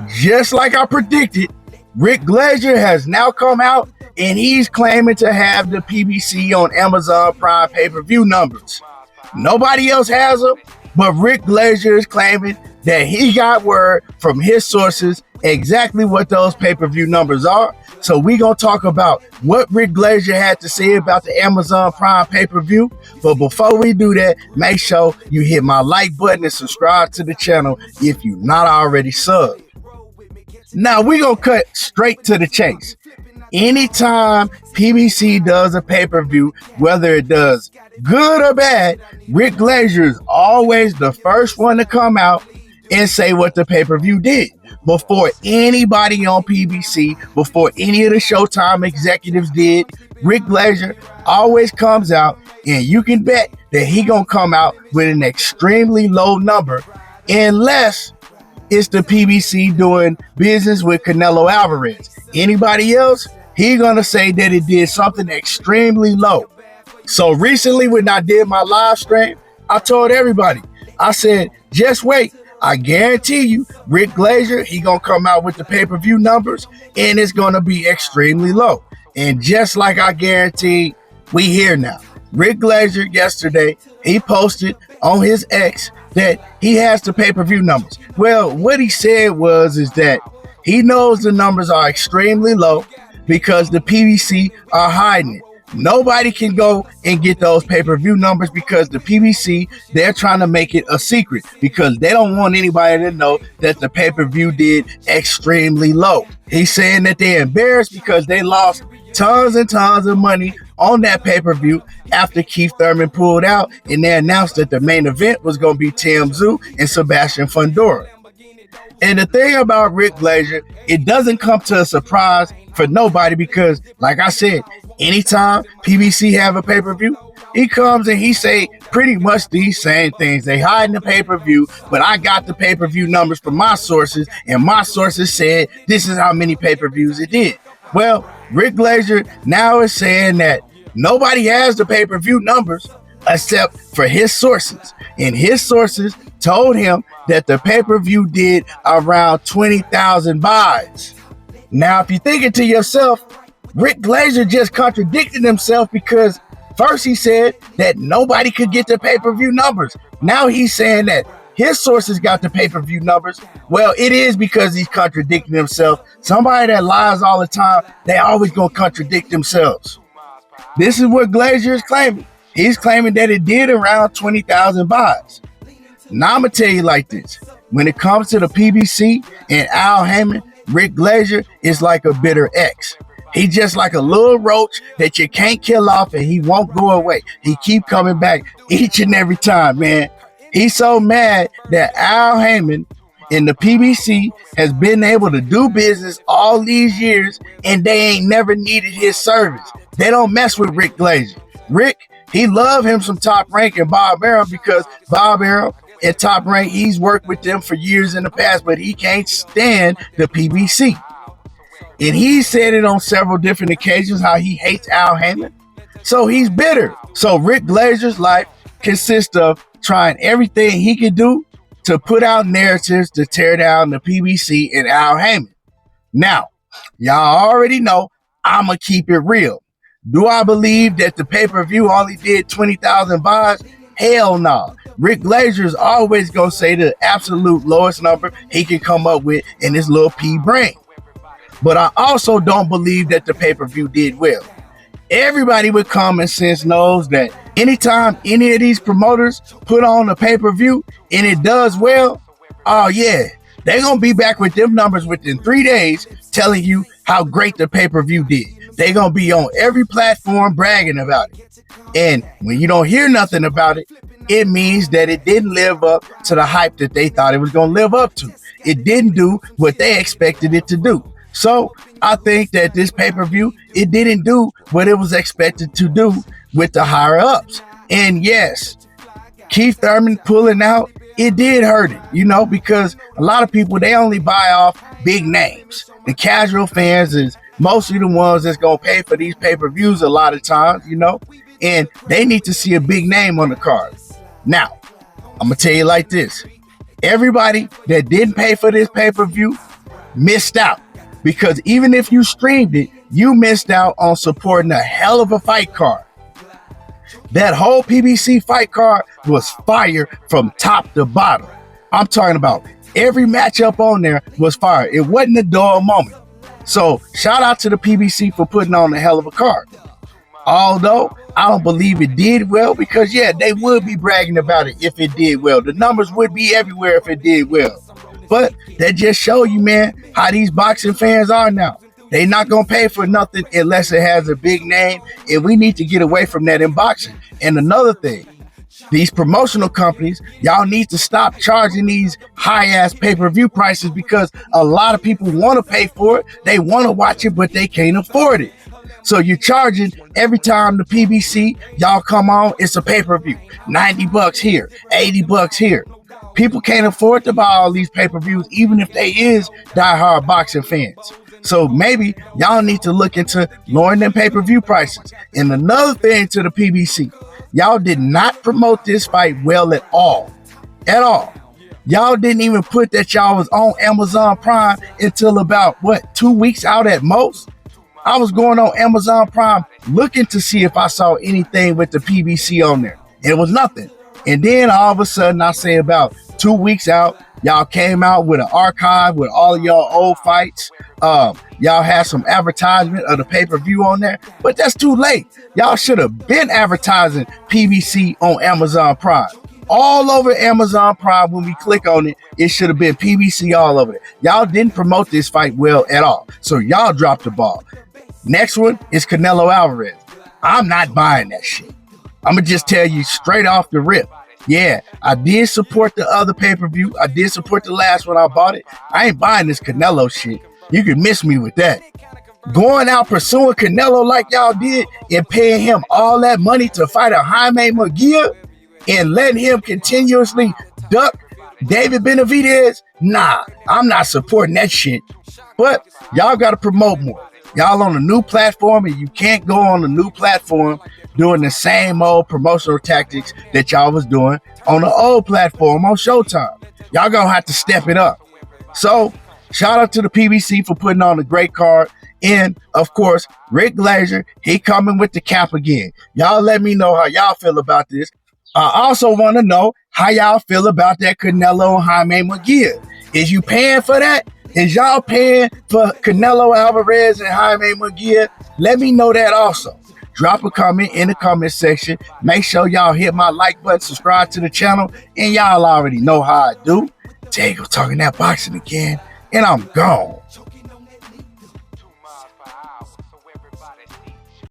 Just like I predicted, Rick Glazer has now come out and he's claiming to have the PBC on Amazon Prime pay-per-view numbers. Nobody else has them, but Rick Glazer is claiming that he got word from his sources exactly what those pay-per-view numbers are. So we're going to talk about what Rick Glazer had to say about the Amazon Prime pay-per-view. But before we do that, make sure you hit my like button and subscribe to the channel if you're not already subbed. Now we're going to cut straight to the chase. Anytime PBC does a pay-per-view, whether it does good or bad, Rick Glazer is always the first one to come out and say what the pay-per-view did. Before anybody on PBC, before any of the Showtime executives did, Rick Glazer always comes out, and you can bet that he gonna come out with an extremely low number unless it's the PBC doing business with Canelo Alvarez. Anybody else, he gonna say that it did something extremely low. So recently when I did my live stream, I told everybody, I said, just wait. I guarantee you, Rick Glazer, he gonna come out with the pay-per-view numbers and it's gonna be extremely low. And just like I guaranteed, we here now. Rick Glazer yesterday, he posted on his X that he has the pay-per-view numbers. Well, what he said is that he knows the numbers are extremely low because the PBC are hiding it. Nobody can go and get those pay-per-view numbers because the PBC, they're trying to make it a secret because they don't want anybody to know that the pay-per-view did extremely low. He's saying that they're embarrassed because they lost tons and tons of money on that pay-per-view after Keith Thurman pulled out and they announced that the main event was going to be Tim Tszyu and Sebastian Fundora. And the thing about Rick Glazer, it doesn't come to a surprise for nobody because, like I said, anytime PBC have a pay-per-view, he comes and he say pretty much these same things. They hide in the pay-per-view, but I got the pay-per-view numbers from my sources, and my sources said this is how many pay-per-views it did. Well, Rick Glazer now is saying that nobody has the pay-per-view numbers except for his sources. And his sources told him that the pay-per-view did around 20,000 buys. Now, if you're thinking to yourself, Rick Glazer just contradicted himself because first he said that nobody could get the pay-per-view numbers. Now he's saying that his sources got the pay-per-view numbers. Well, it is because he's contradicting himself. Somebody that lies all the time, they always gonna contradict themselves. This is what Glazer is claiming. He's claiming that it did around 20,000 buys. Now I'm gonna tell you like this. When it comes to the PBC and Al Heyman, Rick Glazer is like a bitter ex. He's just like a little roach that you can't kill off and he won't go away. He keep coming back each and every time, man. He's so mad that Al Heyman and the PBC has been able to do business all these years and they ain't never needed his service. They don't mess with Rick Glazer. Rick, he love him some Top Rank and Bob Arum because Bob Arum and Top Rank, he's worked with them for years in the past, but he can't stand the PBC. And he said it on several different occasions how he hates Al Heyman. So he's bitter. So Rick Glazer's life consists of trying everything he can do to put out narratives to tear down the PBC and Al Heyman. Now, y'all already know I'ma keep it real. Do I believe that the pay-per-view only did 20,000 buys? Hell no. Rick Glazer is always gonna say the absolute lowest number he can come up with in his little pea brain. But I also don't believe that the pay-per-view did well. Everybody with common sense knows that anytime any of these promoters put on a pay-per-view and it does well, oh yeah, they're going to be back with them numbers within 3 days telling you how great the pay-per-view did. They're going to be on every platform bragging about it. And when you don't hear nothing about it, it means that it didn't live up to the hype that they thought it was going to live up to. It didn't do what they expected it to do. So I think that this pay-per-view, it didn't do what it was expected to do with the higher ups. And yes, Keith Thurman pulling out, it did hurt it, you know, because a lot of people, they only buy off big names. The casual fans is mostly the ones that's going to pay for these pay-per-views a lot of times, you know, and they need to see a big name on the card. Now, I'm going to tell you like this. Everybody that didn't pay for this pay-per-view, missed out, because even if you streamed it, you missed out on supporting a hell of a fight card. That whole PBC fight card was fire from top to bottom. I'm talking about every matchup on there was fire. It wasn't a dull moment. So shout out to the PBC for putting on a hell of a card. Although I don't believe it did well, because yeah, they would be bragging about it if it did well. The numbers would be everywhere if it did well. But that just show you, man, how these boxing fans are now. They not going to pay for nothing unless it has a big name, and we need to get away from that in boxing. And another thing, these promotional companies, y'all need to stop charging these high-ass pay-per-view prices, because a lot of people want to pay for it. They want to watch it, but they can't afford it. So you're charging every time the PBC, y'all come on, it's a pay-per-view. $90 here, $80 here. People can't afford to buy all these pay-per-views, even if they is diehard boxing fans. So maybe y'all need to look into lowering them pay-per-view prices. And another thing to the PBC, y'all did not promote this fight well at all. At all. Y'all didn't even put that y'all was on Amazon Prime until about, 2 weeks out at most? I was going on Amazon Prime looking to see if I saw anything with the PBC on there. And it was nothing. And then all of a sudden, I say about 2 weeks out, y'all came out with an archive with all of y'all old fights. Y'all had some advertisement of the pay-per-view on there, but that's too late. Y'all should have been advertising PBC on Amazon Prime. All over Amazon Prime, when we click on it, it should have been PBC all over it. Y'all didn't promote this fight well at all. So y'all dropped the ball. Next one is Canelo Alvarez. I'm not buying that shit. I'm going to just tell you straight off the rip. Yeah, I did support the other pay-per-view. I did support the last one. I bought it. I ain't buying this Canelo shit. You can miss me with that. Going out pursuing Canelo like y'all did and paying him all that money to fight a Jaime Munguia and letting him continuously duck David Benavidez? Nah, I'm not supporting that shit. But y'all got to promote more. Y'all on a new platform, and you can't go on a new platform doing the same old promotional tactics that y'all was doing on the old platform on Showtime. Y'all gonna have to step it up. So shout out to the PBC for putting on a great card. And of course, Rick Glazer, he coming with the cap again. Y'all let me know how y'all feel about this. I also want to know how y'all feel about that Canelo and Jaime Munguia. Is you paying for that? Is y'all paying for Canelo Alvarez and Jaime Munguia? Let me know that also. Drop a comment in the comment section. Make sure y'all hit my like button, subscribe to the channel, and y'all already know how I do. Tego talking that boxing again, and I'm gone.